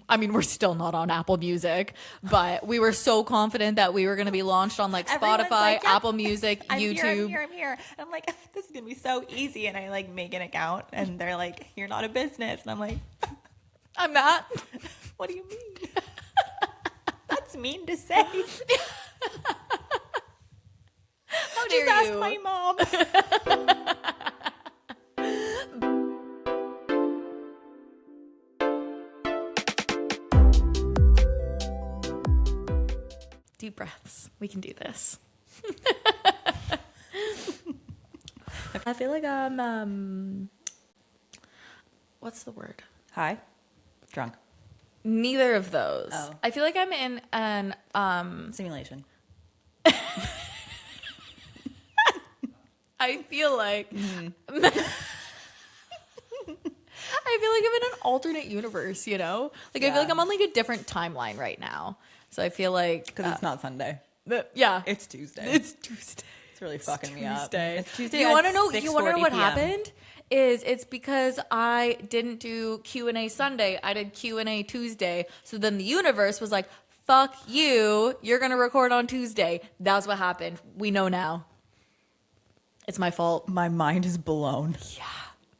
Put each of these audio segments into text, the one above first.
I mean, we're still not on Apple Music, but we were so confident that we were going to be launched on like Spotify, like, yeah, Apple Music, YouTube. I'm here. And I'm like, this is going to be so easy. And I like make an account and they're like, you're not a business. And I'm like, I'm not. What do you mean? That's mean to say. How dare Just you? ask my mom. Deep breaths. We can do this. I feel like I'm, what's the word? High? Drunk? Neither of those. Oh. I feel like I'm in an, Simulation. I feel like, I feel like I'm in an alternate universe, you know? Like, I feel like I'm on like a different timeline right now. So I feel like... Because it's not Sunday. Yeah. It's Tuesday. It's Tuesday. It's really fucking me up. It's Tuesday. You want to know? You want to know what happened? It's because I didn't do Q&A Sunday. I did Q&A Tuesday. So then the universe was like, "Fuck you! You're gonna record on Tuesday." That's what happened. We know now. It's my fault. My mind is blown. Yeah,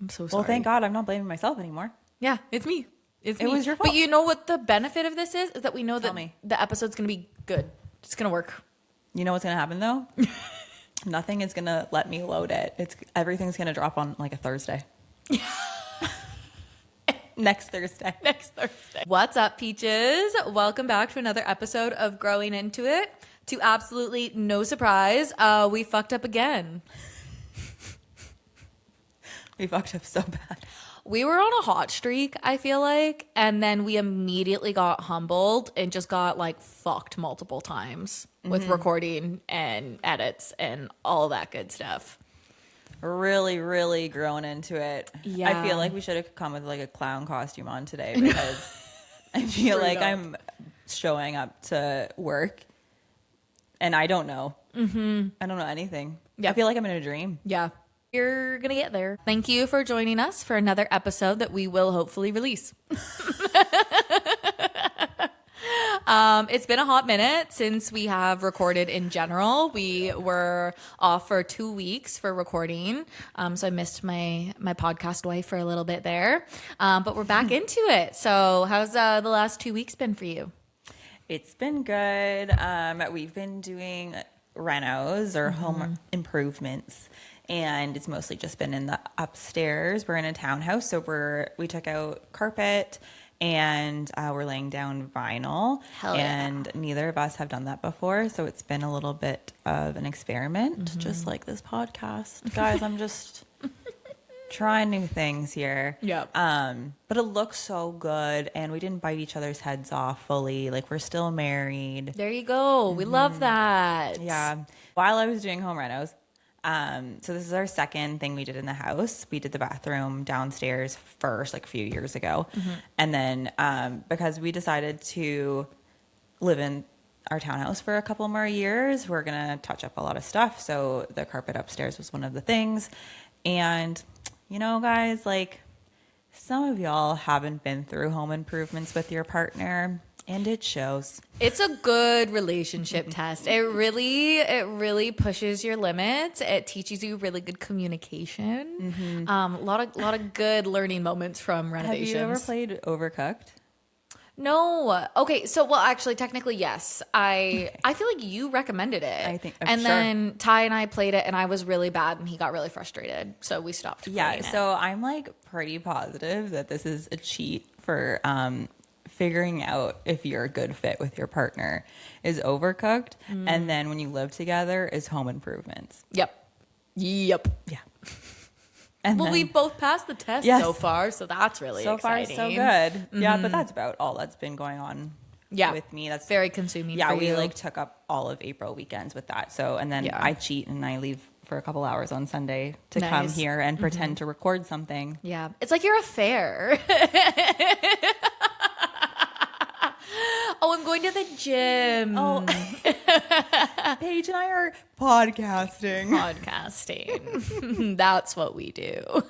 I'm so sorry. Well, thank God I'm not blaming myself anymore. Yeah, it's me. It was your fault. But you know what the benefit of this is? Is that we know Tell that me. the episode's gonna be good. It's gonna work. You know what's going to happen, though? Nothing is going to let me load it. Everything's going to drop on, like, a Thursday. Next Thursday. Next Thursday. What's up, peaches? Welcome back to another episode of Growing Into It. To absolutely no surprise, we fucked up again. We fucked up so bad. We were on a hot streak, I feel like, and then we immediately got humbled and just got like fucked multiple times with recording and edits and all that good stuff. Really, really grown into it. Yeah. I feel like we should have come with like a clown costume on today because I feel like I'm showing up to work and I don't know. Mm-hmm. I don't know anything. Yeah. I feel like I'm in a dream. Yeah. You're going to get there. Thank you for joining us for another episode that we will hopefully release. It's been a hot minute since we have recorded in general. We were off for 2 weeks for recording. So I missed my podcast wife for a little bit there. But we're back into it. So how's the last 2 weeks been for you? It's been good. We've been doing renos or home improvements. And it's mostly just been in the upstairs. We're in a townhouse, so we took out carpet and we're laying down vinyl. Hell yeah. And neither of us have done that before, so it's been a little bit of an experiment, just like this podcast. Guys, I'm just trying new things here. Yep. But it looks so good, and we didn't bite each other's heads off fully. Like, we're still married. There you go. We love that. Yeah. While I was doing home renos, so this is our second thing we did in the house. We did the bathroom downstairs first, like a few years ago. And then because we decided to live in our townhouse for a couple more years, we're going to touch up a lot of stuff. So the carpet upstairs was one of the things. And, you know, guys, like some of y'all haven't been through home improvements with your partner. And it shows. It's a good relationship test. It really pushes your limits. It teaches you really good communication. A lot of good learning moments from renovations. Have you ever played Overcooked? No. Okay. So, well, actually, technically, yes. I feel like you recommended it. I think, and sure. then Ty and I played it, and I was really bad, and he got really frustrated, so we stopped. Yeah. playing it. So I'm like pretty positive that this is a cheat for figuring out if you're a good fit with your partner is Overcooked, and then when you live together is Home Improvements. Yep. Yeah. And Well, then, we've both passed the test Yes. so far, so that's really so far exciting. so good. Yeah, but that's about all that's been going on. Yeah. With me, that's Very consuming. Yeah, for we you. like took up all of April weekends with that. So, and then Yeah. I cheat and I leave for a couple hours on Sunday to come Nice. here and pretend to record something. Yeah, it's like your affair. Oh, I'm going to the gym. Oh, Paige and I are podcasting. Podcasting. That's what we do. Oh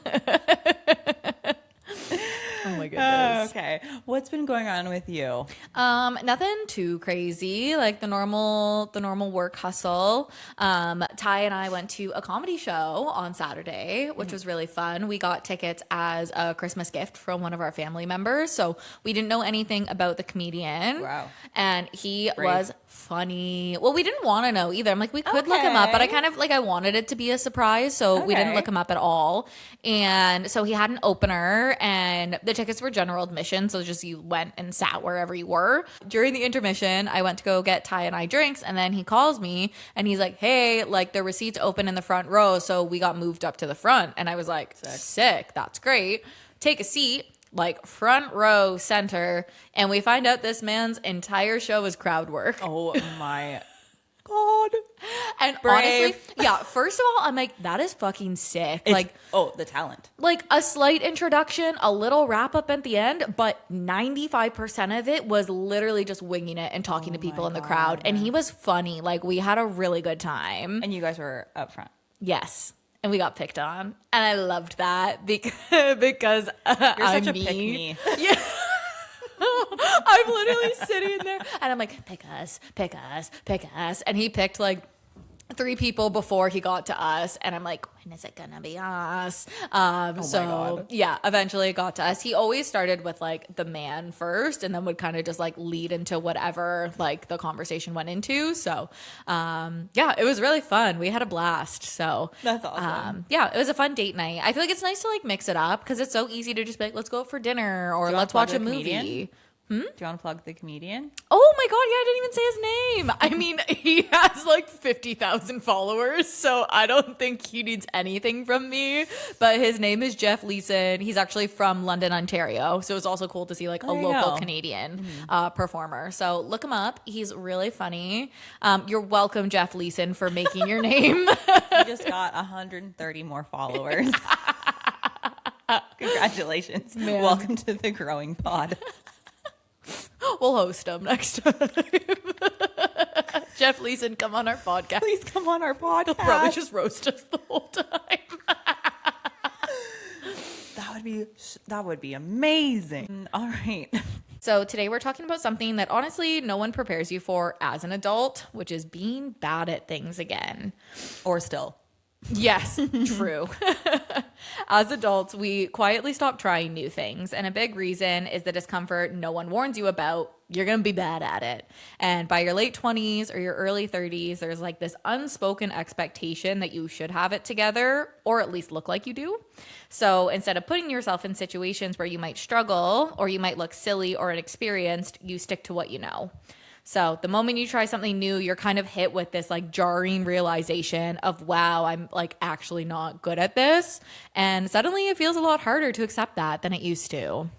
my goodness. Okay. What's been going on with you? Nothing too crazy, like the normal work hustle. Ty and I went to a comedy show on Saturday, which was really fun. We got tickets as a Christmas gift from one of our family members, so we didn't know anything about the comedian. Wow. And he Brave. was funny. Well, we didn't want to know either. I'm like, we could look him up, but I kind of like I wanted it to be a surprise, so we didn't Okay. look him up at all. And so he had an opener, and the tickets were general admission, so just you went and sat wherever you were. During the intermission, I went to go get Ty and I drinks, and then he calls me and he's like, "Hey, like the receipts open in the front row, so we got moved up to the front." And I was like, "Sick, that's great. Take a seat." Like front row center, and we find out this man's entire show is crowd work. Oh my God. And Brave. honestly, yeah, first of all, I'm like, that is fucking sick. The talent. Like a slight introduction, a little wrap up at the end, but 95% of it was literally just winging it and talking to people in the crowd. And he was funny. Like we had a really good time. And you guys were up front. Yes. And we got picked on. And I loved that because You're I'm such a me. pick me. Yeah. I'm literally sitting there and I'm like, pick us, pick us, pick us. And he picked like 3 people before he got to us, and I'm like, when is it gonna be us? my God. Yeah, eventually it got to us. He always started with like the man first, and then would kind of just like lead into whatever like the conversation went into. So yeah, it was really fun. We had a blast. So That's awesome. yeah, it was a fun date night. I feel like it's nice to like mix it up because it's so easy to just be like, let's go out for dinner or Do you let's wanna watch a plug the movie. comedian? Do you want to plug the comedian? Oh my God, yeah, I didn't even say his name. I mean, he has like 50,000 followers, so I don't think he needs anything from me. But his name is Jeff Leeson. He's actually from London, Ontario. So it's also cool to see like a There you local go. Canadian performer. So look him up. He's really funny. You're welcome, Jeff Leeson, for making your name. You just got 130 more followers. Congratulations. Man. Welcome to the growing pod. We'll host him next time. Jeff Leeson, come on our podcast. Please come on our He'll probably podcast. just roast us the whole time. That would be amazing. All right. So today we're talking about something that honestly no one prepares you for as an adult, which is being bad at things again. Or still. Yes, true. As adults, we quietly stop trying new things. And a big reason is the discomfort no one warns you about. You're going to be bad at it. And by your late 20s or your early 30s, there's like this unspoken expectation that you should have it together or at least look like you do. So instead of putting yourself in situations where you might struggle or you might look silly or inexperienced, you stick to what you know. So the moment you try something new, you're kind of hit with this like jarring realization of, wow, I'm like actually not good at this. And suddenly it feels a lot harder to accept that than it used to.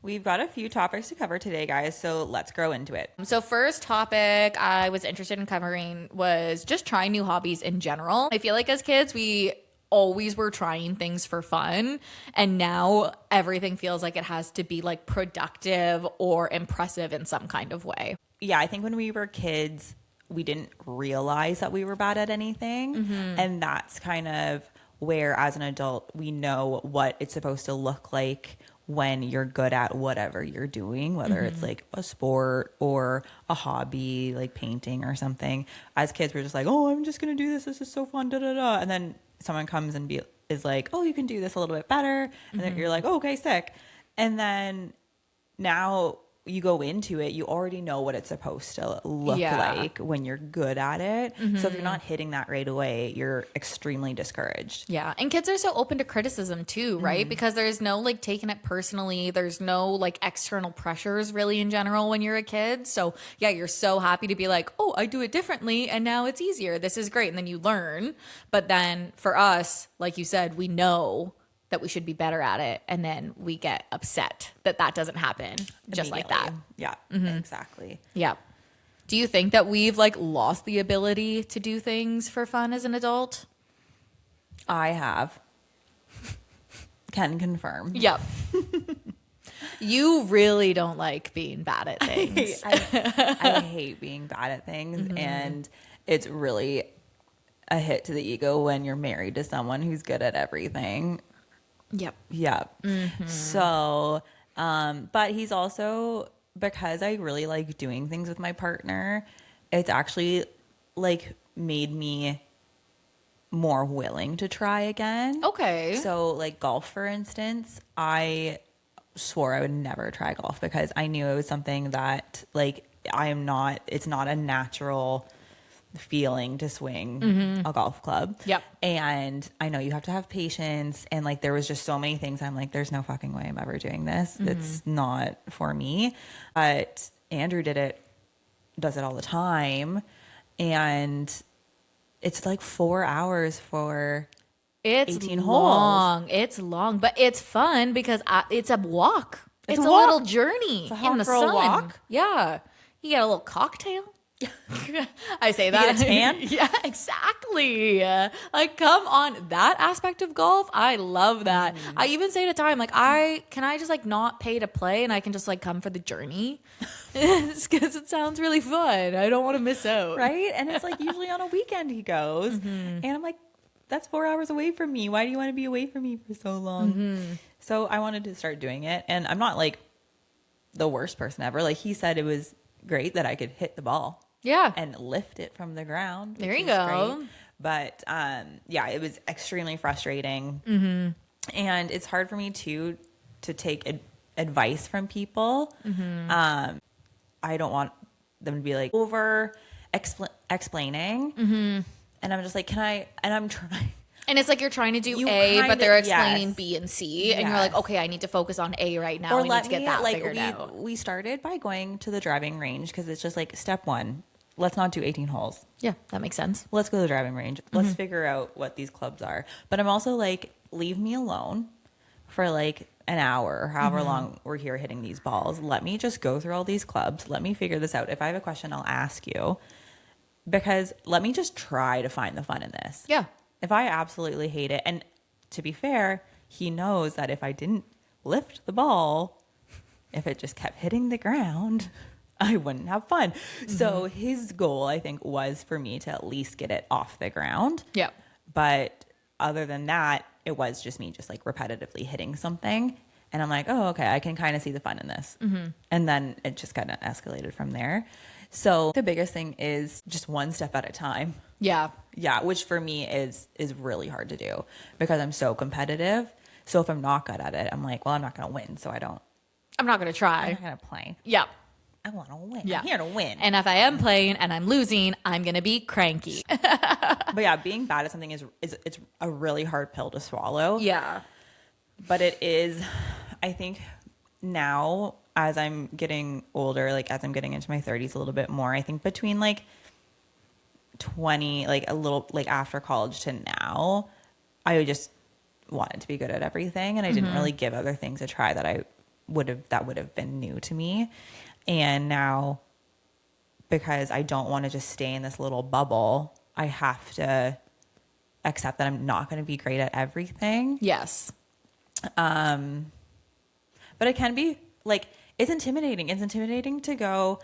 We've got a few topics to cover today, guys, so let's grow into it. So first topic I was interested in covering was just trying new hobbies in general. I feel like as kids, we always were trying things for fun, and now everything feels like it has to be like productive or impressive in some kind of way. Yeah, I think when we were kids, we didn't realize that we were bad at anything. And that's kind of where, as an adult, we know what it's supposed to look like when you're good at whatever you're doing, whether it's like a sport or a hobby, like painting or something. As kids, we're just like, oh, I'm just going to do this. This is so fun, da da da. And then someone comes and is like, oh, you can do this a little bit better. And then you're like, oh, okay, sick. And then now you go into it, you already know what it's supposed to look like when you're good at it. So if you're not hitting that right away, you're extremely discouraged. Yeah. And kids are so open to criticism too, right? Because there's no like taking it personally. There's no like external pressures really in general when you're a kid. So yeah, you're so happy to be like, oh, I do it differently and now it's easier. This is great. And then you learn. But then for us, like you said, we know that we should be better at it. And then we get upset that that doesn't happen just like that. Yeah, exactly. Yeah. Do you think that we've like lost the ability to do things for fun as an adult? I have. Can confirm. Yep. You really don't like being bad at things. I hate being bad at things. And it's really a hit to the ego when you're married to someone who's good at everything. Yep. Yep. So But he's also, because I really like doing things with my partner, it's actually like made me more willing to try again. Okay. So like golf, for instance, I swore I would never try golf because I knew it was something that like it's not a natural feeling to swing a golf club. Yep. And I know you have to have patience, and like there was just so many things I'm like, there's no fucking way I'm ever doing this. It's not for me. But Andrew does it all the time, and it's like 4 hours for It's 18 long. holes. It's long, but it's fun because it's a walk. It's a a walk. little journey It's a hop in the for a sun. walk. Yeah. You get a little cocktail. I say that. get a tan? Yeah, exactly. Like, come on. That aspect of golf, I love that. I even say to Time, like, can I just like not pay to play and I can just like come for the journey? Because it sounds really fun. I don't want to miss out. Right? And it's like usually on a weekend he goes. And I'm like, that's 4 hours away from me. Why do you want to be away from me for so long? So I wanted to start doing it. And I'm not like the worst person ever. Like he said, it was great that I could hit the ball. Yeah. And lift it from the ground. There you go. Great. But yeah, it was extremely frustrating. And it's hard for me to take advice from people. I don't want them to be like over explaining. And I'm just like, and I'm trying. And it's like you're trying to do You A, but kinda- they're explaining yes. B and C. And you're like, Yes. okay, I need to focus on A right now. Or I need to get that figured out. We started by going to the driving range because it's just like step one. Let's not do 18 holes. Yeah, that makes sense. Let's go to the driving range. Let's figure out what these clubs are. But I'm also like, leave me alone for like an hour or however long we're here hitting these balls. Let me just go through all these clubs. Let me figure this out. If I have a question, I'll ask you. Because let me just try to find the fun in this. Yeah. If I absolutely hate it, and to be fair, he knows that if I didn't lift the ball, if it just kept hitting the ground, I wouldn't have fun. So his goal, I think, was for me to at least get it off the ground. Yeah. But other than that, it was just me just like repetitively hitting something. And I'm like, oh, okay, I can kind of see the fun in this. And then it just kind of escalated from there. So the biggest thing is just one step at a time. Yeah. Yeah, which for me is really hard to do because I'm so competitive. So if I'm not good at it, I'm like, well, I'm not going to win. So I'm not going to I'm try. not going to play. Yeah. I want to win. Yeah. I'm here to win. And if I am playing and I'm losing, I'm going to be cranky. But yeah, being bad at something is it's a really hard pill to swallow. Yeah. But it is, I think now as I'm getting older, like as I'm getting into my 30s a little bit more, I think between like 20, like a little like after college to now, I just wanted to be good at everything. And I didn't really give other things a try that would have been new to me. And now, because I don't want to just stay in this little bubble, I have to accept that I'm not going to be great at everything. Yes. But it can be like, it's intimidating. It's intimidating to go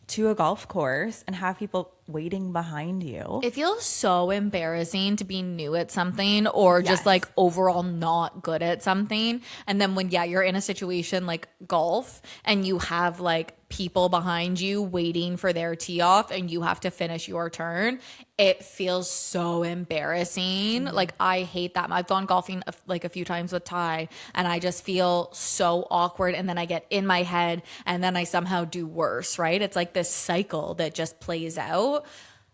to a golf course and have people waiting behind you. It feels so embarrassing to be new at something or just Yes. like overall not good at something. And then when, you're in a situation like golf and you have like people behind you waiting for their tee off and you have to finish your turn, it feels so embarrassing. Like I hate that. I've gone golfing like a few times with Ty and I just feel so awkward. And then I get in my head and then I somehow do worse, right? It's like this cycle that just plays out.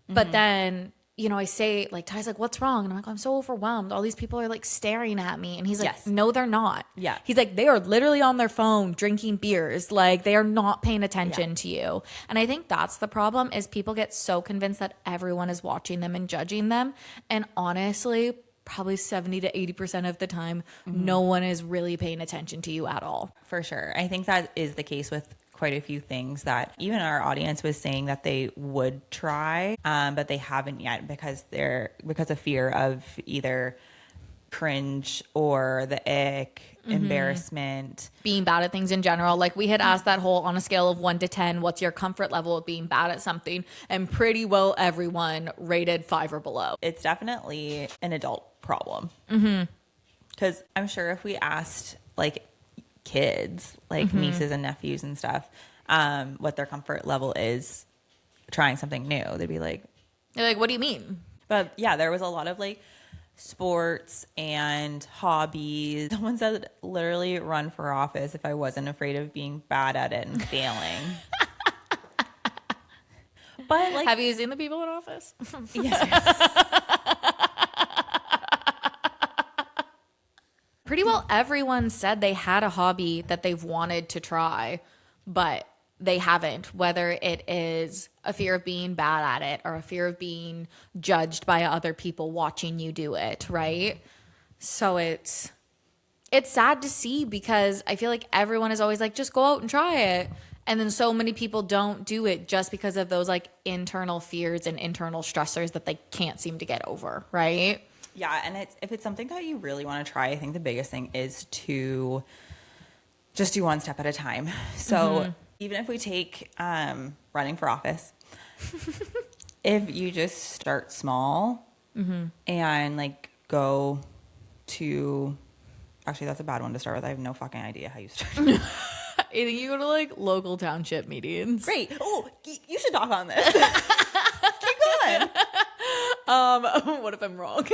But then, I say like, Ty's like, what's wrong? And I'm like, I'm so overwhelmed. All these people are like staring at me. And he's like, Yes. no, they're not. Yeah. He's like, they are literally on their phone drinking beers. Like they are not paying attention to you. And I think that's the problem is people get so convinced that everyone is watching them and judging them. And honestly, probably 70 to 80% of the time, no one is really paying attention to you at all. For sure. I think that is the case with quite a few things that even our audience was saying that they would try, but they haven't yet because of fear of either cringe or the ick, embarrassment. Being bad at things in general. Like we had asked that whole on a scale of 1 to 10, what's your comfort level of being bad at something? And pretty well everyone rated 5 or below. It's definitely an adult problem. Because I'm sure if we asked like kids, like nieces and nephews and stuff, what their comfort level is trying something new. They'd be like, You're like, what do you mean? but yeah, there was a lot of like sports and hobbies. Someone said literally run for office if I wasn't afraid of being bad at it and failing. But like, have you seen the people in office? yes. Pretty well everyone said they had a hobby that they've wanted to try, but they haven't, whether it is a fear of being bad at it or a fear of being judged by other people watching you do it, right? So it's sad to see, because I feel like everyone is always like, just go out and try it. And then so many people don't do it just because of those like internal fears and internal stressors that they can't seem to get over, right? Yeah, and if it's something that you really want to try, I think the biggest thing is to just do one step at a time. So even if we take running for office, if you just start small and like go to, actually that's a bad one to start with. I have no fucking idea how you start. I think you go to like local township meetings. Great. Oh, you should talk on this. Keep going. What if I'm wrong?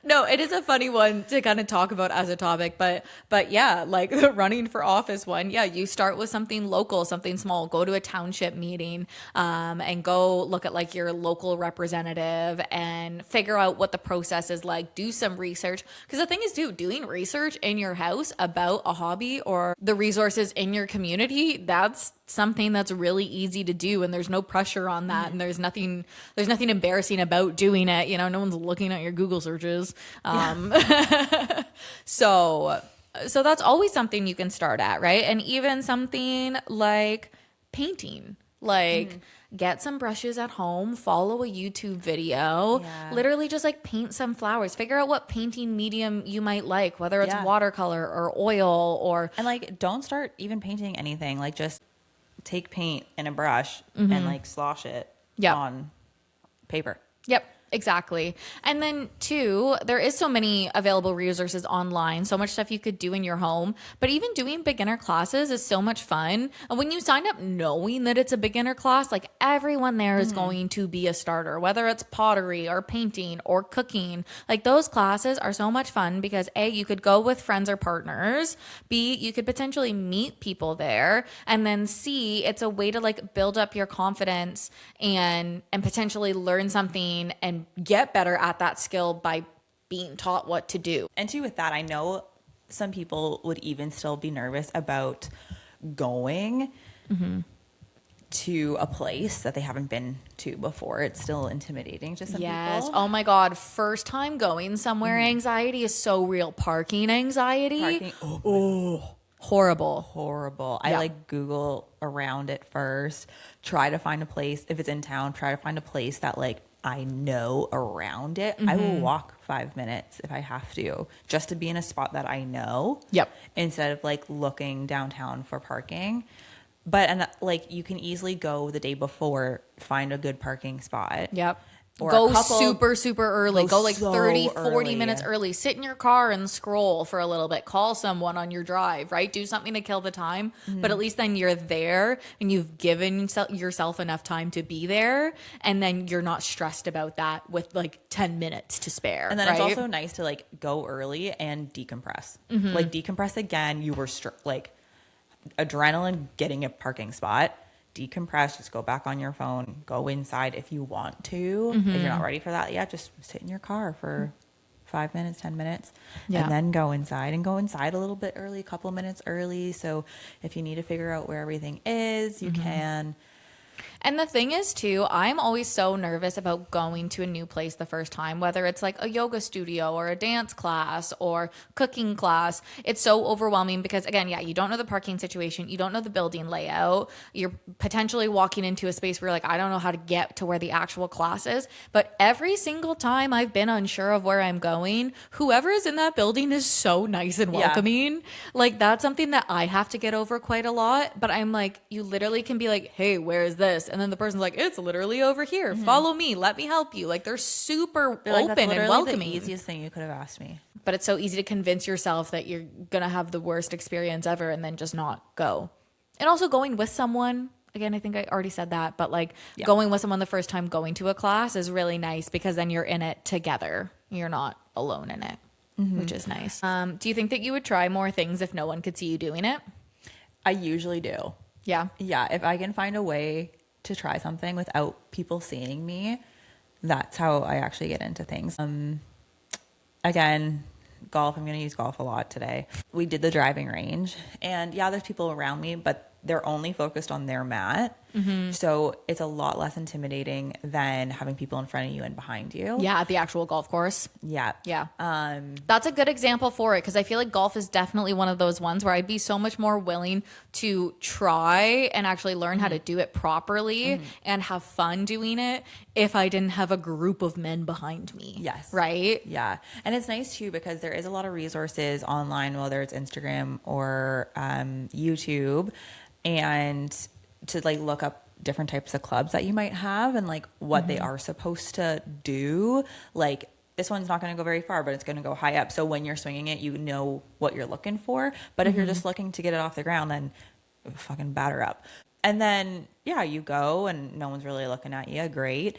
No, it is a funny one to kind of talk about as a topic, but yeah, like the running for office one, yeah, you start with something local, something small, go to a township meeting, and go look at like your local representative and figure out what the process is like, do some research. Because the thing is too, doing research in your house about a hobby or the resources in your community, that's something that's really easy to do, and there's no pressure on that, and there's nothing embarrassing about doing it. You know, no one's looking at your Google searches. So that's always something you can start at, right? And even something like painting, like get some brushes at home, follow a YouTube video, literally just like paint some flowers, figure out what painting medium you might like, whether it's watercolor or oil and like, don't start even painting anything. Like, just take paint and a brush and like slosh it on paper. Yep, exactly. And then too, there is so many available resources online, so much stuff you could do in your home, but even doing beginner classes is so much fun. And when you sign up knowing that it's a beginner class, like everyone there is going to be a starter, whether it's pottery or painting or cooking. Like those classes are so much fun because A, you could go with friends or partners, B, you could potentially meet people there, and then C, it's a way to like build up your confidence and potentially learn something and get better at that skill by being taught what to do. And too, with that, I know some people would even still be nervous about going to a place that they haven't been to before. It's still intimidating to some people. Oh my God. First time going somewhere, anxiety is so real. Parking anxiety. Horrible. I like Google around it first. Try to find a place. If it's in town, try to find a place that like I know around it. I will walk 5 minutes if I have to, just to be in a spot that I know. Yep. Instead of like looking downtown for parking. But and like you can easily go the day before, find a good parking spot. Yep. Or go super early. Go like so 30, 40 early. minutes early. Sit in your car and scroll for a little bit. Call someone on your drive, right? Do something to kill the time. But at least then you're there and you've given yourself enough time to be there. And then you're not stressed about that with like 10 minutes to spare. And then right? it's also nice to like go early and decompress. Like decompress again. You were like adrenaline getting a parking spot. Decompress, just go back on your phone, go inside if you want to. If you're not ready for that yet, just sit in your car for 5 minutes, 10 minutes, and then go inside a little bit early, a couple minutes early. So if you need to figure out where everything is, you can. And the thing is too, I'm always so nervous about going to a new place the first time, whether it's like a yoga studio or a dance class or cooking class. It's so overwhelming because again, you don't know the parking situation. You don't know the building layout. You're potentially walking into a space where you're like, I don't know how to get to where the actual class is. But every single time I've been unsure of where I'm going, whoever is in that building is so nice and welcoming. Like that's something that I have to get over quite a lot. But I'm like, you literally can be like, hey, where is this? And then the person's like, it's literally over here. Follow me. Let me help you. Like they're super open that's and welcoming. The easiest thing you could have asked me. but it's so easy to convince yourself that you're going to have the worst experience ever and then just not go. And also going with someone, again, I think I already said that, but like going with someone the first time going to a class is really nice because then you're in it together. You're not alone in it, which is nice. Do you think that you would try more things if no one could see you doing it? I usually do. Yeah. Yeah. If I can find a way to try something without people seeing me, that's how I actually get into things. Again, golf. I'm going to use golf a lot today. We did the driving range, and yeah, there's people around me, but they're only focused on their mat. So it's a lot less intimidating than having people in front of you and behind you. Yeah, at the actual golf course. Yeah. Yeah. That's a good example for it because I feel like golf is definitely one of those ones where I'd be so much more willing to try and actually learn how to do it properly and have fun doing it if I didn't have a group of men behind me. Yes. Right? Yeah. And it's nice too because there is a lot of resources online, whether it's Instagram or YouTube, and to like look up different types of clubs that you might have and like what they are supposed to do. Like this one's not going to go very far, but it's going to go high up. So when you're swinging it, you know what you're looking for. But if you're just looking to get it off the ground, then fucking batter up. And then, yeah, you go and no one's really looking at you. Great.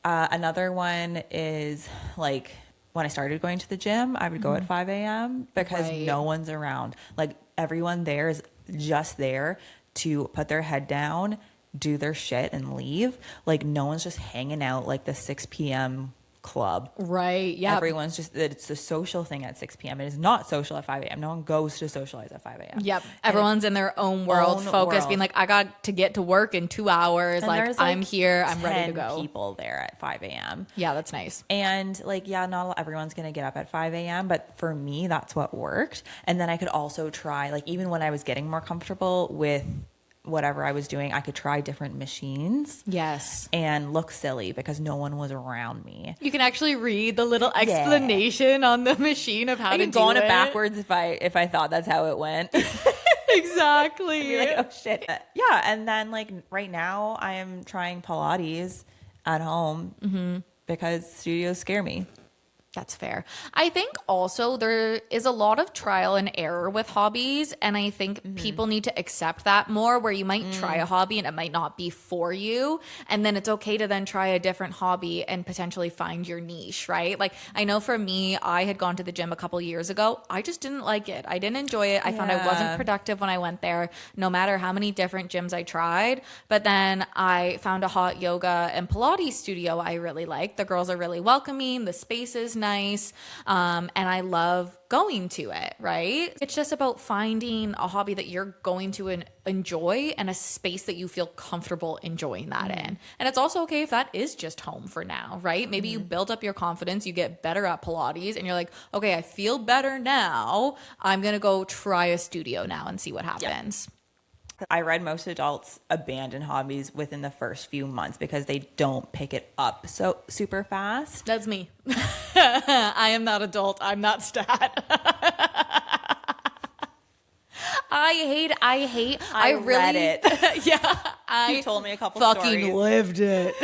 Another one is like when I started going to the gym, I would go at 5 a.m. because no one's around. Like everyone there is just there to put their head down, do their shit and leave. Like no one's just hanging out like the 6 p.m. club. Right. Yeah. Everyone's just, it's a social thing at 6 p.m. It is not social at 5 a.m. No one goes to socialize at 5 a.m. Yep. Everyone's in their own world, focused, being like, I got to get to work in 2 hours. Like I'm here. I'm ready to go. People there at 5 a.m. Yeah, that's nice. And like, yeah, not everyone's going to get up at 5 a.m. But for me, that's what worked. And then I could also try, like, even when I was getting more comfortable with whatever I was doing, I could try different machines. Yes. And look silly because no one was around me. You can actually read the little explanation on the machine of how to do it. I could go on it backwards if I thought that's how it went. Exactly. I'd be like, oh shit. Yeah. And then like right now I am trying Pilates at home because studios scare me. That's fair. I think also there is a lot of trial and error with hobbies. And I think people need to accept that more, where you might try a hobby and it might not be for you. And then it's okay to then try a different hobby and potentially find your niche, right? Like I know for me, I had gone to the gym a couple years ago. I just didn't like it. I didn't enjoy it. I found I wasn't productive when I went there, no matter how many different gyms I tried. But then I found a hot yoga and Pilates studio I really liked. The girls are really welcoming. The space is nice. And I love going to it, right? It's just about finding a hobby that you're going to enjoy and a space that you feel comfortable enjoying that in. And it's also okay if that is just home for now, right? Maybe you build up your confidence, you get better at Pilates, and you're like, okay, I feel better now. I'm going to go try a studio now and see what happens. Yep. I read most adults abandon hobbies within the first few months because they don't pick it up so super fast. That's me. I am not adult. I'm not stat. I really read it. Yeah. You told me a couple fucking stories. lived it.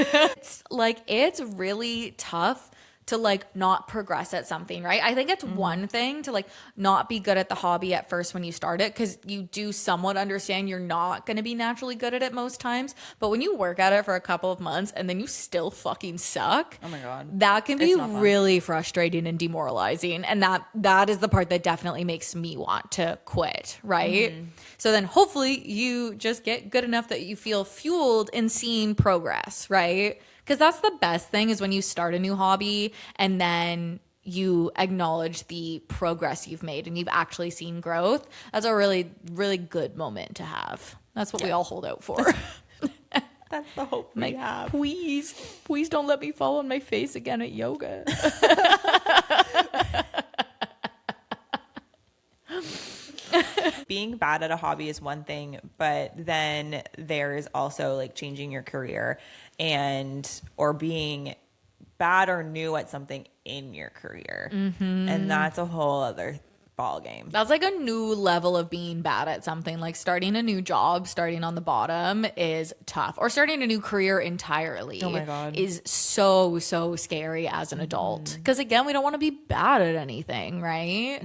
It's really tough to like not progress at something, right? I think it's one thing to like not be good at the hobby at first when you start it, because you do somewhat understand you're not going to be naturally good at it most times. But when you work at it for a couple of months and then you still fucking suck, oh my God, that can be really frustrating and demoralizing. And that is the part that definitely makes me want to quit, right? So then hopefully you just get good enough that you feel fueled in seeing progress, right? Because that's the best thing, is when you start a new hobby and then you acknowledge the progress you've made and you've actually seen growth. That's a really, really good moment to have. That's what we all hold out for. That's the hope we have. Please don't let me fall on my face again at yoga. Being bad at a hobby is one thing, but then there is also like changing your career or being bad or new at something in your career. And that's a whole other ball game. That's like a new level of being bad at something. Like starting a new job, starting on the bottom is tough. Or starting a new career entirely Oh my God. is so, so scary as an adult. Because again, we don't want to be bad at anything, right?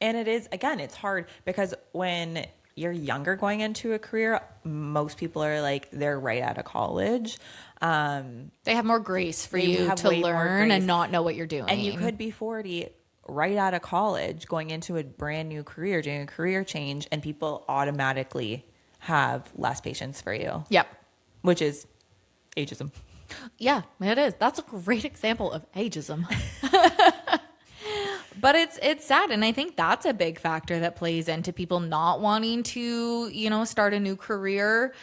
And it is, again, it's hard because when you're younger going into a career, most people are like, they're right out of college. They have more grace for They you have to way more learn grace. and not know what you're doing. And you could be 40 right out of college going into a brand new career, doing a career change, and people automatically have less patience for you. Yep. Which is ageism. Yeah, it is. That's a great example of ageism. But it's sad, and I think that's a big factor that plays into people not wanting to, start a new career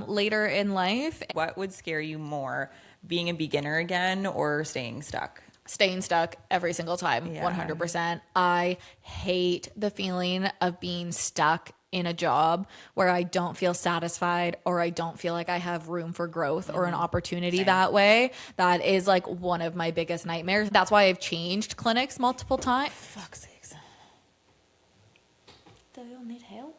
later in life. What would scare you more, being a beginner again or staying stuck? Staying stuck every single time, Yeah. 100%. I hate the feeling of being stuck in a job where I don't feel satisfied or I don't feel like I have room for growth or an opportunity that way. That is like one of my biggest nightmares. That's why I've changed clinics multiple times. Fuck's sakes. Do you need help?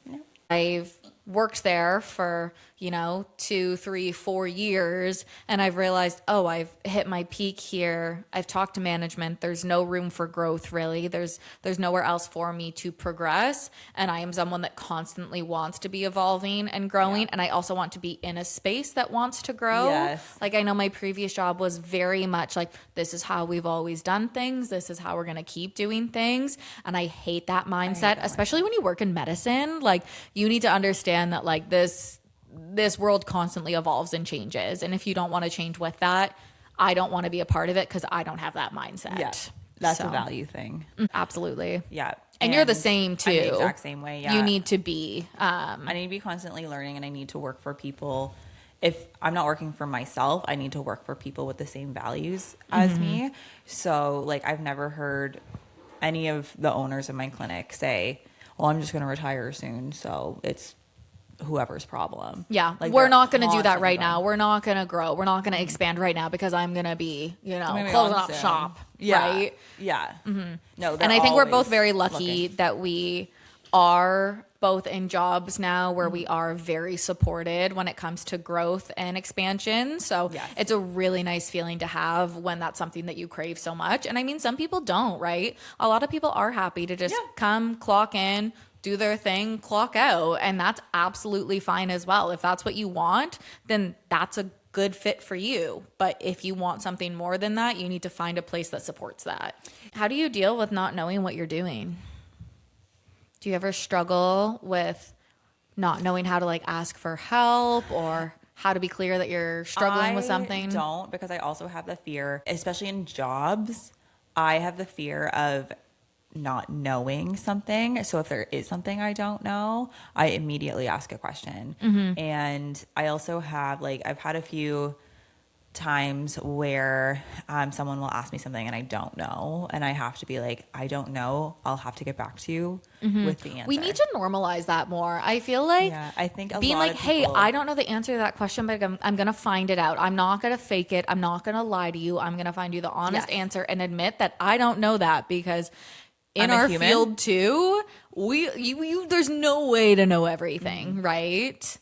No. I've worked there for, 2, 3, 4 years, and I've realized, oh, I've hit my peak here. I've talked to management. There's no room for growth, really. There's nowhere else for me to progress, and I am someone that constantly wants to be evolving and growing, and I also want to be in a space that wants to grow. Yes. Like, I know my previous job was very much like, this is how we've always done things. This is how we're going to keep doing things, and I hate that mindset, especially when you work in medicine. Like, you need to understand that, like, this world constantly evolves and changes. And if you don't want to change with that, I don't want to be a part of it because I don't need to be a mindset. Yeah. That's So, a value thing. Absolutely. Yeah. And you're the same too. I'm the exact same way. Yeah. You need to be. I need to be constantly learning, and I need to work for people. If I'm not working for myself, I need to work for people with the same values as me. So, like, I've never heard any of the owners of my clinic say, well, I'm just going to retire soon, so it's whoever's problem. Yeah, Like, we're they're not going to do that constantly right going, now. We're not going to grow. We're not going to expand right now because I'm going to be, gonna be closing gone up soon. shop. Yeah. Right. Yeah. No, And I think we're both always very lucky looking. that we are both in jobs now where we are very supported when it comes to growth and expansion. So Yes. it's a really nice feeling to have when that's something that you crave so much. And I mean, some people don't, right? A lot of people are happy to just come, clock in, do their thing, clock out. And that's absolutely fine as well. If that's what you want, then that's a good fit for you. But if you want something more than that, you need to find a place that supports that. How do you deal with not knowing what you're doing? Do you ever struggle with not knowing how to like ask for help or how to be clear that you're struggling with something? I don't, because I also have the fear, especially in jobs, I have the fear of not knowing something. So if there is something I don't know, I immediately ask a question. And I also have, like, I've had a few times where someone will ask me something and I don't know, and I have to be like, I don't know, I'll have to get back to you with the answer. We need to normalize that more. I feel like I think a being lot like, of hey, people- I don't know the answer to that question, but I'm going to find it out. I'm not going to fake it. I'm not going to lie to you. I'm going to find you the honest Yes. answer and admit that I don't know that, because in I'm a our human. field too, there's no way to know everything, right?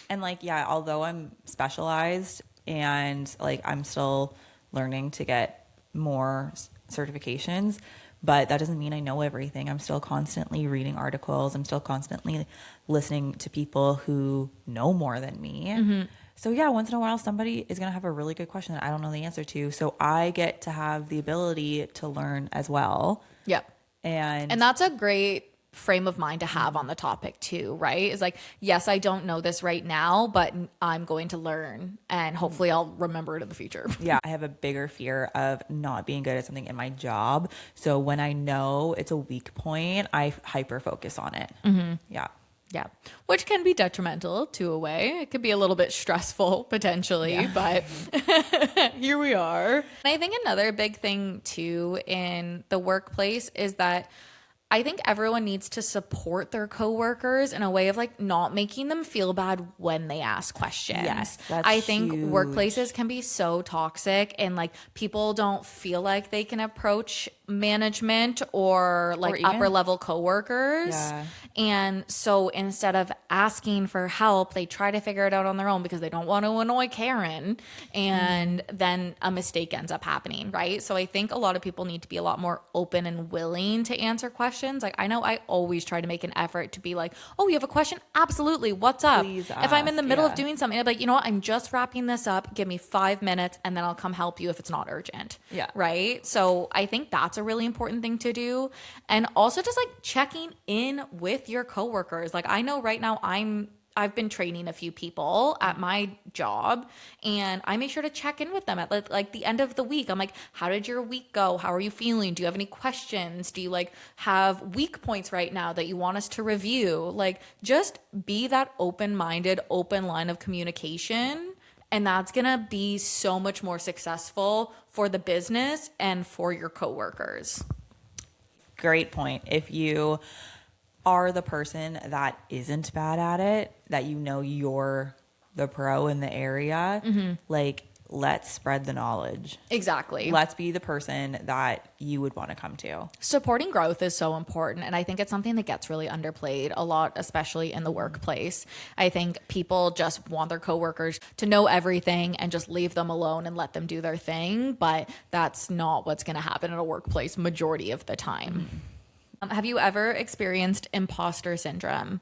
And like, yeah, although I'm specialized and like I'm still learning to get more certifications, but that doesn't mean I know everything. I'm still constantly reading articles. I'm still constantly listening to people who know more than me. So yeah, once in a while, somebody is going to have a really good question that I don't know the answer to. So I get to have the ability to learn as well. Yep. And that's a great frame of mind to have on the topic too, right? Is like, yes, I don't know this right now, but I'm going to learn and hopefully I'll remember it in the future. yeah, I have a bigger fear of not being good at something in my job. So when I know it's a weak point, I hyper focus on it. Yeah. Yeah. Which can be detrimental to a way. It could be a little bit stressful potentially, but here we are. And I think another big thing too in the workplace is that I think everyone needs to support their coworkers in a way of like not making them feel bad when they ask questions. Yes, that's I think huge. workplaces can be so toxic and like people don't feel like they can approach management or like even upper level coworkers. Yeah. And so instead of asking for help, they try to figure it out on their own because they don't want to annoy Karen. And then a mistake ends up happening, right? So I think a lot of people need to be a lot more open and willing to answer questions. Like I know I always try to make an effort to be like, oh, you have a question? Absolutely. What's up? Please If I'm in the ask, middle of yeah. doing something, I'm like, you know what? I'm just wrapping this up. Give me 5 minutes and then I'll come help you if it's not urgent. Yeah. Right. So I think that's a really important thing to do. And also just like checking in with your coworkers. Like I know right now I've been training a few people at my job and I make sure to check in with them at like the end of the week. I'm like, how did your week go? How are you feeling? Do you have any questions? Do you like have weak points right now that you want us to review? Like just be that open-minded, open line of communication. And that's going to be so much more successful for the business and for your coworkers. Great point. If you are the person that isn't bad at it, that you know you're the pro in the area, like let's spread the knowledge. Exactly. Let's be the person that you would want to come to. Supporting growth is so important. And I think it's something that gets really underplayed a lot, especially in the workplace. I think people just want their coworkers to know everything and just leave them alone and let them do their thing. But that's not what's going to happen in a workplace majority of the time. Have you ever experienced imposter syndrome?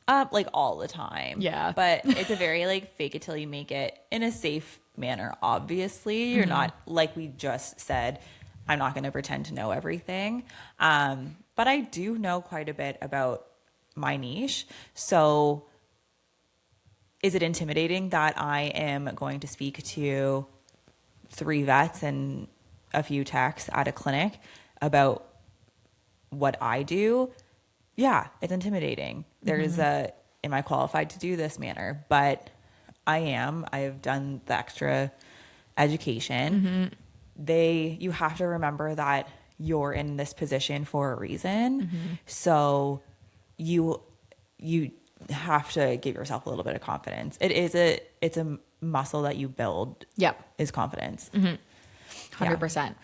Like all the time. Yeah. But it's a very like fake it till you make it in a safe manner. Obviously, you're not, like we just said, I'm not going to pretend to know everything. But I do know quite a bit about my niche. So is it intimidating that I am going to speak to 3 vets and a few techs at a clinic about what I do? Yeah, it's intimidating. There's am I qualified to do this manner? But I am. I have done the extra education. You have to remember that you're in this position for a reason. So you have to give yourself a little bit of confidence. It's a muscle that you build. Yep. Is confidence. 100%.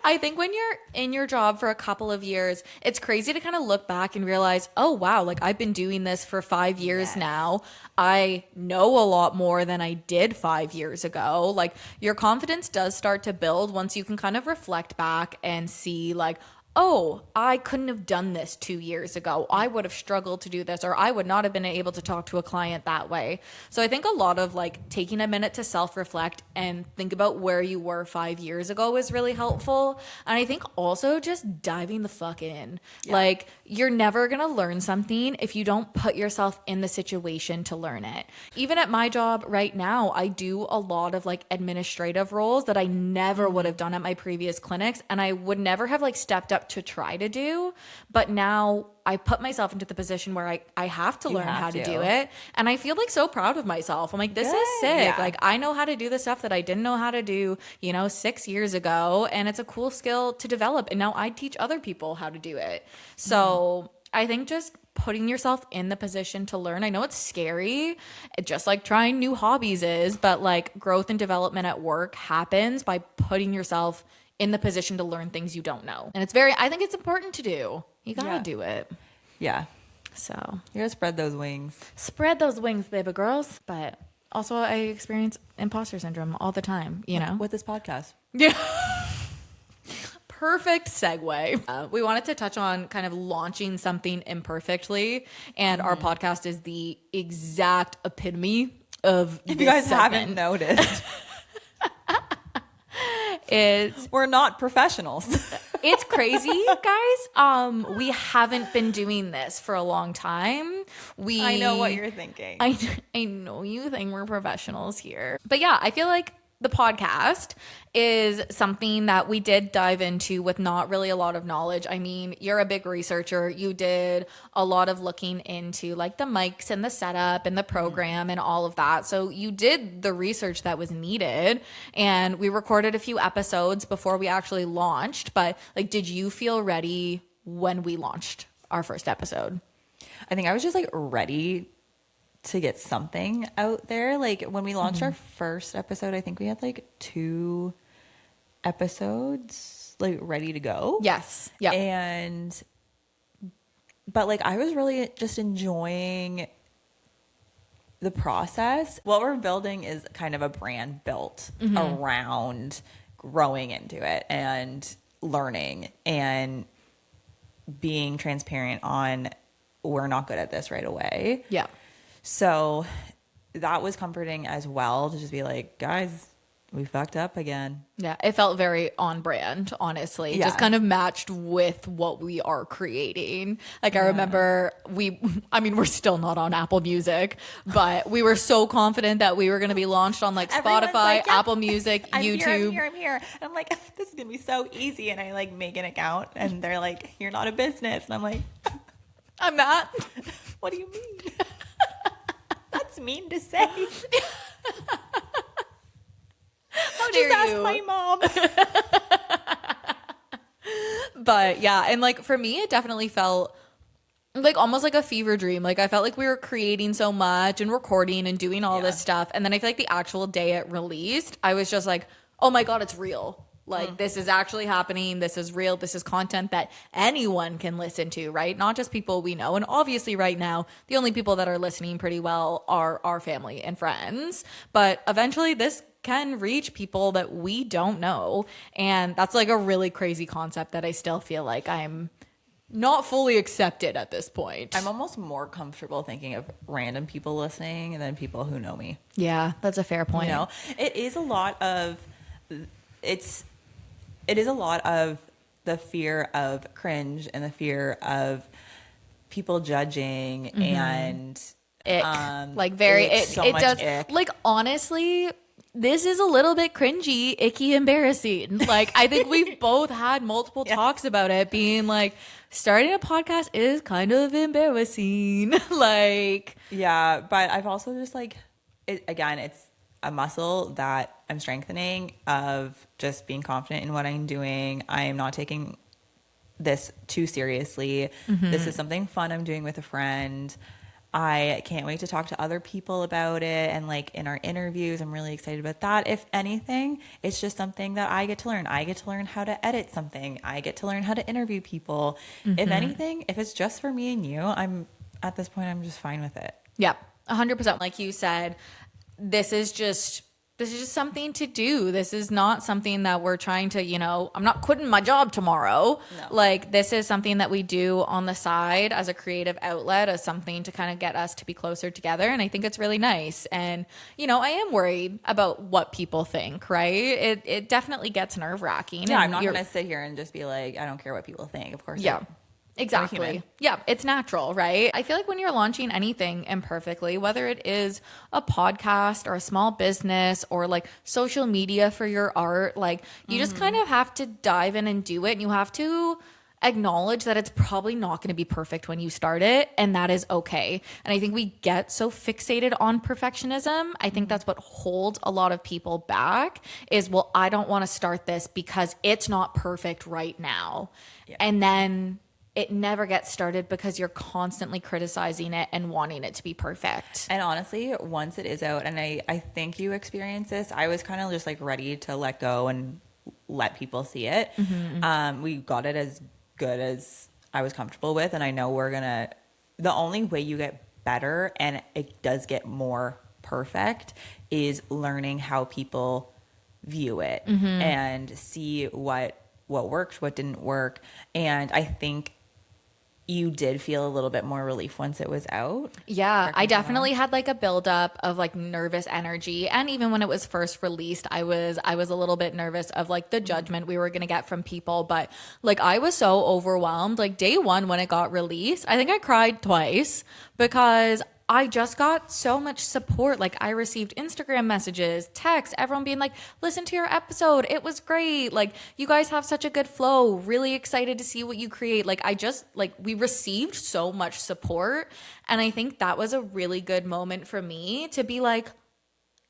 I think when you're in your job for a couple of years, it's crazy to kind of look back and realize, oh, wow, like I've been doing this for 5 years now. I know a lot more than I did 5 years ago. Like your confidence does start to build once you can kind of reflect back and see like, oh, I couldn't have done this 2 years ago. I would have struggled to do this, or I would not have been able to talk to a client that way. So I think a lot of like taking a minute to self-reflect and think about where you were 5 years ago is really helpful. And I think also just diving the fuck in. Like you're never going to learn something if you don't put yourself in the situation to learn it. Even at my job right now, I do a lot of like administrative roles that I never would have done at my previous clinics. And I would never have like stepped up to try to do, but now I put myself into the position where I have to learn how to do it. And I feel like so proud of myself. I'm like, this is sick. Yeah. Like I know how to do the stuff that I didn't know how to do, 6 years ago. And it's a cool skill to develop. And now I teach other people how to do it. So I think just putting yourself in the position to learn. I know it's scary, just like trying new hobbies is, but like growth and development at work happens by putting yourself in the position to learn things you don't know. And I think it's important to do. You gotta do it. Yeah. So You gotta spread those wings. spread those wings, baby girls. But also I experience imposter syndrome all the time, With this podcast. Yeah. Perfect segue. We wanted to touch on kind of launching something imperfectly. And our podcast is the exact epitome of If this you guys segment. haven't noticed, We're not professionals. It's crazy, guys. We haven't been doing this for a long time. I know what you're thinking. I know you think we're professionals here. But yeah, I feel like the podcast is something that we did dive into with not really a lot of knowledge. I mean, you're a big researcher. You did a lot of looking into like the mics and the setup and the program and all of that. So you did the research that was needed, and we recorded a few episodes before we actually launched. But like, did you feel ready when we launched our first episode? I think I was just like ready to get something out there. Like when we launched our first episode, I think we had like 2 episodes like ready to go. Yes. Yeah. But like I was really just enjoying the process. What we're building is kind of a brand built around growing into it and learning and being transparent on we're not good at this right away. Yeah. So that was comforting as well to just be like, guys, we fucked up again. Yeah, it felt very on brand, honestly. Yeah. Just kind of matched with what we are creating. Like I remember we're still not on Apple Music, but we were so confident that we were going to be launched on like Everyone's Spotify, like, yeah, Apple Music, YouTube. I'm here. And I'm like, this is going to be so easy. And I like make an account and they're like, you're not a business. And I'm like, I'm not. what do you mean? That's mean to say. How dare Just ask you? my mom. But yeah, and like for me, it definitely felt like almost like a fever dream. Like I felt like we were creating so much and recording and doing all this stuff. And then I feel like the actual day it released, I was just like, oh my God, it's real. Like this is actually happening. This is real. This is content that anyone can listen to, right? Not just people we know. And obviously right now, the only people that are listening pretty well are our family and friends. But eventually this can reach people that we don't know. And that's like a really crazy concept that I still feel like I'm not fully accepted at this point. I'm almost more comfortable thinking of random people listening than people who know me. Yeah, that's a fair point. You know, it is a lot of the fear of cringe and the fear of people judging and Ick. Like very it it does ick. like honestly this is a little bit cringy, icky, embarrassing. Like I think we've both had multiple talks about it being like starting a podcast is kind of embarrassing. Like Yeah, but I've also just like it's a muscle that I'm strengthening of just being confident in what I'm doing. I am not taking this too seriously. This is something fun I'm doing with a friend. I can't wait to talk to other people about it. And like in our interviews, I'm really excited about that. If anything, it's just something that I get to learn. I get to learn how to edit something. I get to learn how to interview people. If anything, if it's just for me and you, at this point, I'm just fine with it. yeah, 100%. Like you said, this is just something to do. This is not something that we're trying to, I'm not quitting my job tomorrow. No. Like this is something that we do on the side as a creative outlet, as something to kind of get us to be closer together. And I think it's really nice. And, I am worried about what people think, right? It definitely gets nerve wracking. Yeah, I'm not going to sit here and just be like, I don't care what people think. Of course. Yeah. Exactly. Yeah, it's natural, right? I feel like when you're launching anything imperfectly, whether it is a podcast or a small business or like social media for your art, like you just kind of have to dive in and do it. And you have to acknowledge that it's probably not going to be perfect when you start it, and that is okay. And I think we get so fixated on perfectionism. I think that's what holds a lot of people back is, well, I don't want to start this because it's not perfect right now. Yeah. And then it never gets started because you're constantly criticizing it and wanting it to be perfect. And honestly, once it is out, and I think you experience this, I was kind of just like ready to let go and let people see it. We got it as good as I was comfortable with. And I know the only way you get better and it does get more perfect is learning how people view it and see what worked, what didn't work. And I think you did feel a little bit more relief once it was out. Yeah, I definitely had like a buildup of like nervous energy. And even when it was first released, I was a little bit nervous of like the judgment we were going to get from people. But like I was so overwhelmed. Like day one when it got released, I think I cried twice because I just got so much support. Like I received Instagram messages, texts, everyone being like, listen to your episode. It was great. Like you guys have such a good flow. Really excited to see what you create. Like we received so much support. And I think that was a really good moment for me to be like,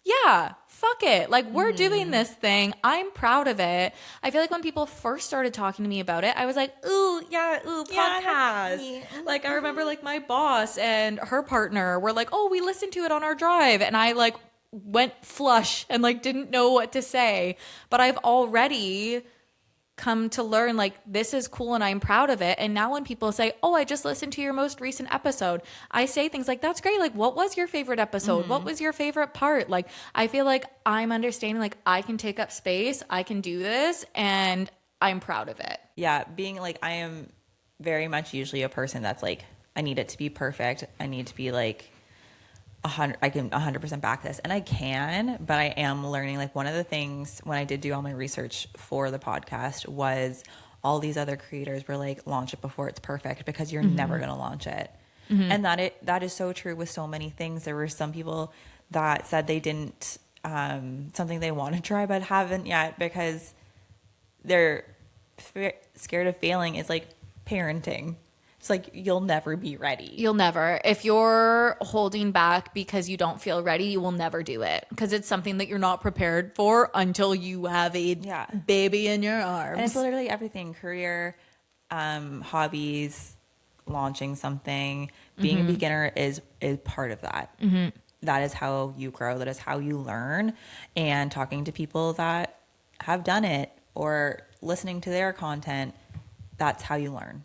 yeah, fuck it. Like we're doing this thing. I'm proud of it. I feel like when people first started talking to me about it, I was like, podcast. Like I remember like my boss and her partner were like, oh, we listened to it on our drive. And I like went flush and like didn't know what to say. But I've already come to learn like this is cool and I'm proud of it. And now when people say, oh, I just listened to your most recent episode, I say things like, that's great. Like, what was your favorite episode? What was your favorite part? Like, I feel like I'm understanding, like, I can take up space, I can do this, and I'm proud of it. Yeah, being like, I am very much usually a person that's like, I need it to be perfect. I need to be like 100. I can 100% back this, and I can. But I am learning. Like, one of the things when I did do all my research for the podcast was all these other creators were like, launch it before it's perfect, because you're never going to launch it. And that is so true with so many things. There were some people that said they didn't something they want to try but haven't yet because they're scared of failing. Is like parenting. It's like, you'll never be ready. You'll never. If you're holding back because you don't feel ready, you will never do it, because it's something that you're not prepared for until you have a baby in your arms. And it's literally everything: career, hobbies, launching something. Being a beginner is part of that. That is how you grow. That is how you learn. And talking to people that have done it or listening to their content, that's how you learn.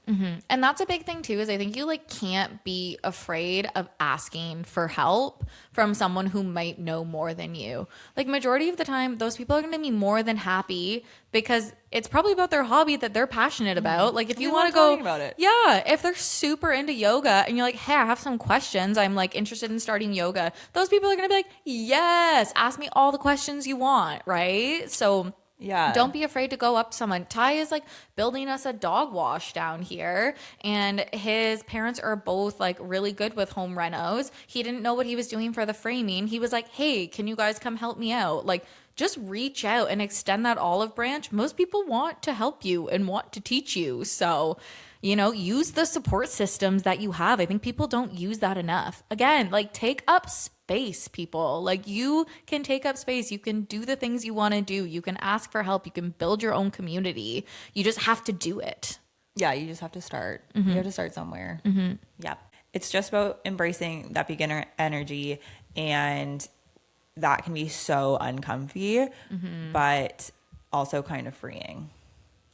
And that's a big thing too, is I think you like can't be afraid of asking for help from someone who might know more than you. Like, majority of the time, those people are going to be more than happy, because it's probably about their hobby that they're passionate about. Like, if you want to go, about it. yeah, if they're super into yoga and you're like, hey, I have some questions, I'm like interested in starting yoga, those people are going to be like, yes, ask me all the questions you want, right? So yeah, don't be afraid to go up to someone. Ty is like building us a dog wash down here, and his parents are both like really good with home renos. He didn't know what he was doing for the framing. He was like, hey, can you guys come help me out? Like, just reach out and extend that olive branch. Most people want to help you and want to teach you. So, you know, use the support systems that you have. I think people don't use that enough. Again, like, take up space, people. Like, you can take up space. You can do the things you want to do. You can ask for help. You can build your own community. You just have to do it. Yeah, you just have to start. You have to start somewhere. Yeah. It's just about embracing that beginner energy, and that can be so uncomfy, but also kind of freeing.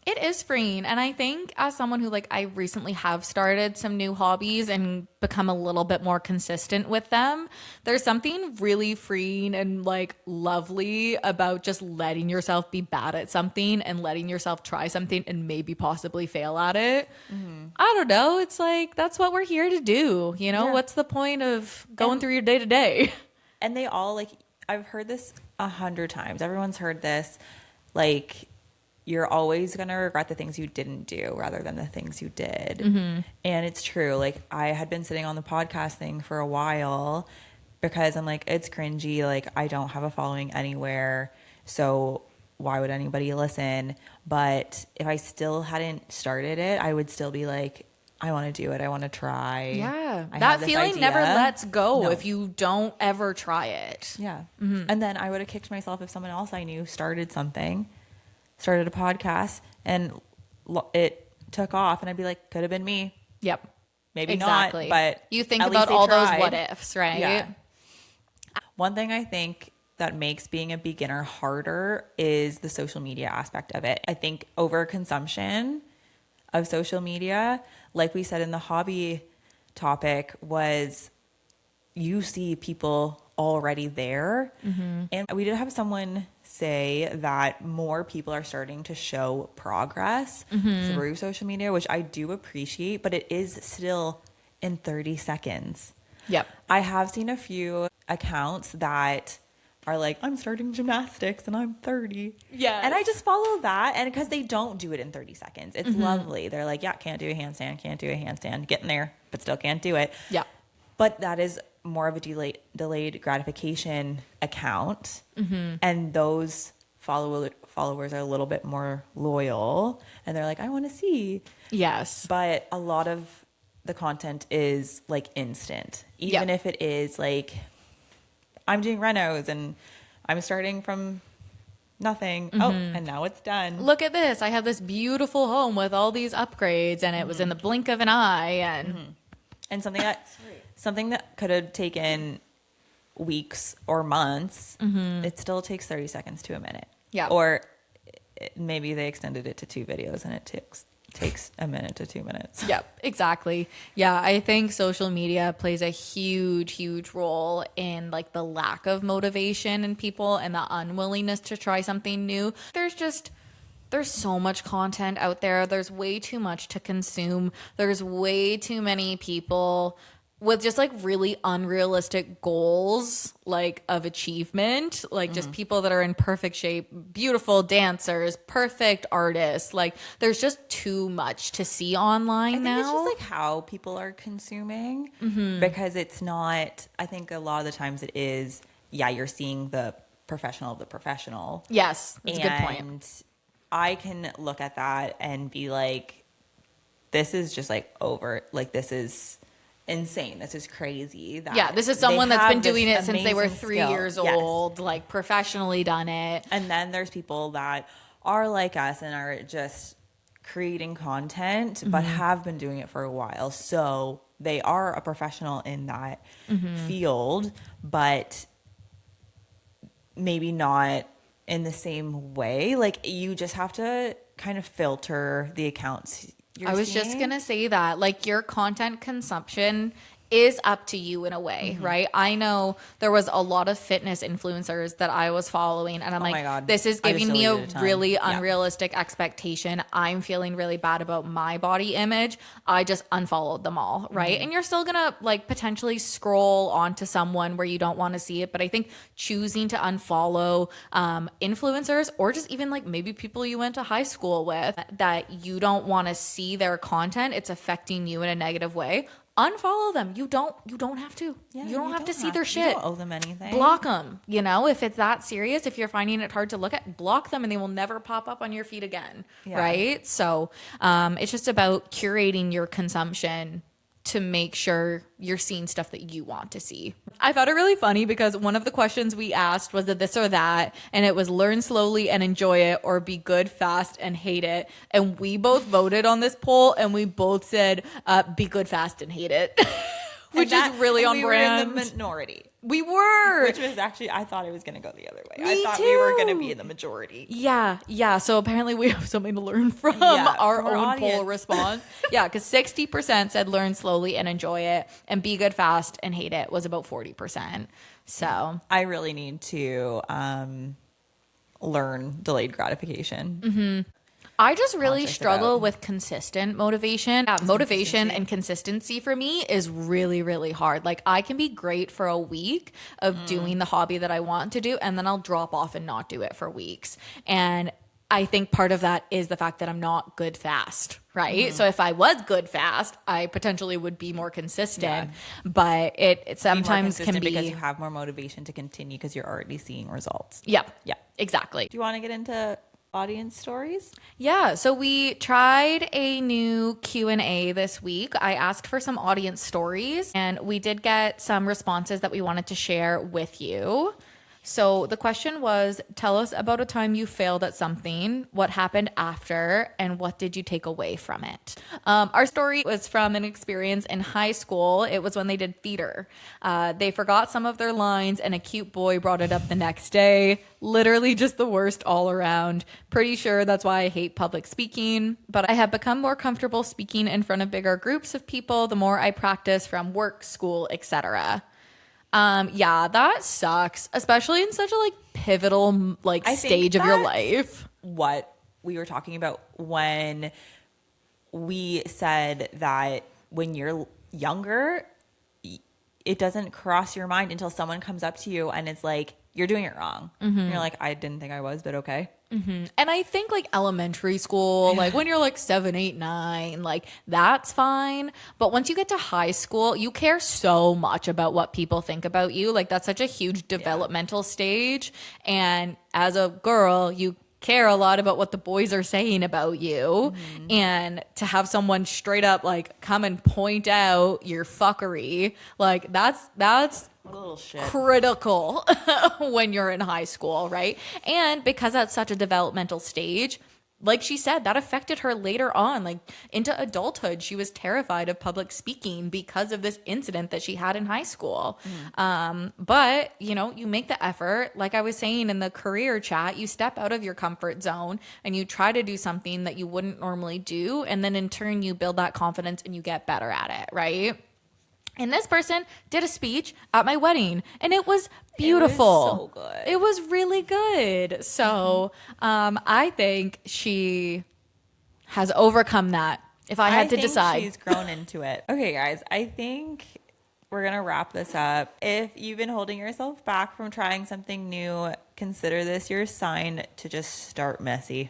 It is freeing. And I think as someone who, like, I recently have started some new hobbies and become a little bit more consistent with them, there's something really freeing and like lovely about just letting yourself be bad at something and letting yourself try something and maybe possibly fail at it. I don't know. It's like, that's what we're here to do. You know, what's the point of going through your day to day? And they all, like, I've heard this 100 times. Everyone's heard this. Like, you're always going to regret the things you didn't do rather than the things you did. And it's true. Like, I had been sitting on the podcast thing for a while because I'm like, it's cringy. Like, I don't have a following anywhere, so why would anybody listen? But if I still hadn't started it, I would still be like, I want to do it. I want to try. Yeah. That feeling never lets go if you don't ever try it. Yeah. And then I would have kicked myself if someone else I knew started a podcast, and it took off, and I'd be like, could have been me. Yep. Maybe not, but you think about all those what ifs, right? Yeah. One thing I think that makes being a beginner harder is the social media aspect of it. I think overconsumption of social media, like we said in the hobby topic, was you see people already there. And we did have someone say that more people are starting to show progress through social media, which I do appreciate, but it is still in 30 seconds. Yep. I have seen a few accounts that are like, I'm starting gymnastics and I'm 30. Yes. And I just follow that, and because they don't do it in 30 seconds. It's lovely. They're like, yeah, can't do a handstand, getting there, but still can't do it. Yeah. But that is more of a delayed gratification account. And those followers are a little bit more loyal, and they're like, I want to see. Yes. But a lot of the content is like instant, even if it is like, I'm doing renos and I'm starting from nothing. Oh, and now it's done. Look at this. I have this beautiful home with all these upgrades, and it was in the blink of an eye. And something that could have taken weeks or months, it still takes 30 seconds to a minute. Yeah. Or maybe they extended it to 2 videos and it takes a minute to 2 minutes. Yep, exactly. Yeah, I think social media plays a huge role in like the lack of motivation in people and the unwillingness to try something new. There's so much content out there. There's way too much to consume. There's way too many people with just like really unrealistic goals like of achievement, like just people that are in perfect shape, beautiful dancers, perfect artists. Like there's just too much to see online now. It's just like how people are consuming, because it's not, I think a lot of the times it is, yeah, you're seeing the professional of the professional. Yes, that's a good point. And I can look at that and be like, this is just like over, like this is insane. This is crazy. Yeah, this is someone that's been doing it since they were 3 skill. years old, like professionally done it. And then there's people that are like us and are just creating content, but have been doing it for a while. So they are a professional in that field, but maybe not in the same way. Like you just have to kind of filter the accounts I was just going to say that, like, your content consumption is up to you in a way, right? I know there was a lot of fitness influencers that I was following, and I'm my like, God. this is I just giving me a deleted a ton. really Yeah. unrealistic expectation. I'm feeling really bad about my body image. I just unfollowed them all, right? And you're still gonna like potentially scroll onto someone where you don't want to see it, but I think choosing to unfollow influencers, or just even like maybe people you went to high school with that you don't want to see their content, it's affecting you in a negative way. Unfollow them. You don't have to. Yeah, you don't have to see their You shit. don't owe them anything. Block them. You know, if it's that serious, if you're finding it hard to look at, block them and they will never pop up on your feed again. Yeah. Right? So it's just about curating your consumption to make sure you're seeing stuff that you want to see. I found it really funny because one of the questions we asked was a this or that, and it was learn slowly and enjoy it, or be good fast and hate it. And we both voted on this poll, and we both said be good fast and hate it, which is really on brand. We were in the minority. We were. Which was actually, I thought it was going to go the other way. Me I thought we were going to too. be in the majority. Yeah. So apparently we have something to learn from From our our own poll audience. response. Yeah, because 60% said learn slowly and enjoy it, and be good fast and hate it was about 40%. So I really need to learn delayed gratification. I just really Conscious struggle about. with consistent motivation. Motivation and consistency for me is really hard. Like I can be great for a week of doing the hobby that I want to do, and then I'll drop off and not do it for weeks. And I think part of that is the fact that I'm not good fast, right? So if I was good fast, I potentially would be more consistent. But it sometimes Be more can consistent be because you have more motivation to continue because you're already seeing results. Yeah, Yeah. exactly. Do you want to get into audience stories? Yeah, so we tried a new Q&A this week. I asked for some audience stories, and we did get some responses that we wanted to share with you. So the question was, tell us about a time you failed at something, what happened after, and what did you take away from it? Our story was from an experience in high school. It was when they did theater. They forgot some of their lines, and a cute boy brought it up the next day. Literally just the worst all around. Pretty sure that's why I hate public speaking, but I have become more comfortable speaking in front of bigger groups of people the more I practice from work, school, etc. Yeah, that sucks, especially in such a like pivotal like I think stage of your that's life. What we were talking about when we said that when you're younger, it doesn't cross your mind until someone comes up to you and it's like, you're doing it wrong. And you're like, I didn't think I was, but okay. And I think like elementary school, like when you're like 7, 8, 9, like that's fine. But once you get to high school, you care so much about what people think about you. Like that's such a huge developmental stage. And as a girl, you care a lot about what the boys are saying about you. And to have someone straight up like come and point out your fuckery, like that's A little shit. critical when you're in high school, right? And because that's such a developmental stage, like she said, that affected her later on, like into adulthood. She was terrified of public speaking because of this incident that she had in high school. But, you know, you make the effort. Like I was saying in the career chat, you step out of your comfort zone and you try to do something that you wouldn't normally do. And then in turn, you build that confidence and you get better at it, right? And this person did a speech at my wedding, and it was beautiful. It was so good. It was really good. So I think she has overcome that. If I had to decide, she's grown into it. Okay, guys, I think we're gonna wrap this up. If you've been holding yourself back from trying something new, consider this your sign to just start messy.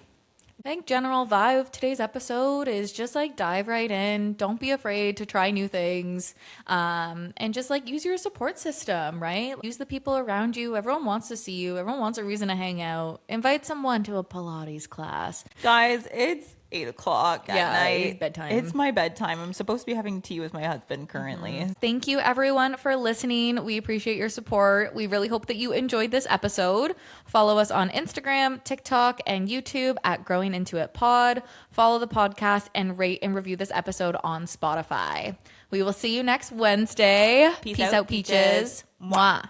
I think general vibe of today's episode is just like dive right in. Don't be afraid to try new things. And just like use your support system, right? Use the people around you. Everyone wants to see you. Everyone wants a reason to hang out. Invite someone to a Pilates class. Guys, it's 8 o'clock at night. It's bedtime. It's my bedtime. I'm supposed to be having tea with my husband currently. Thank you everyone for listening. We appreciate your support. We really hope that you enjoyed this episode. Follow us on Instagram, TikTok, and YouTube at Growing Into It Pod. Follow the podcast and rate and review this episode on Spotify. We will see you next Wednesday. Peace Peace out, out, peaches. Mwah.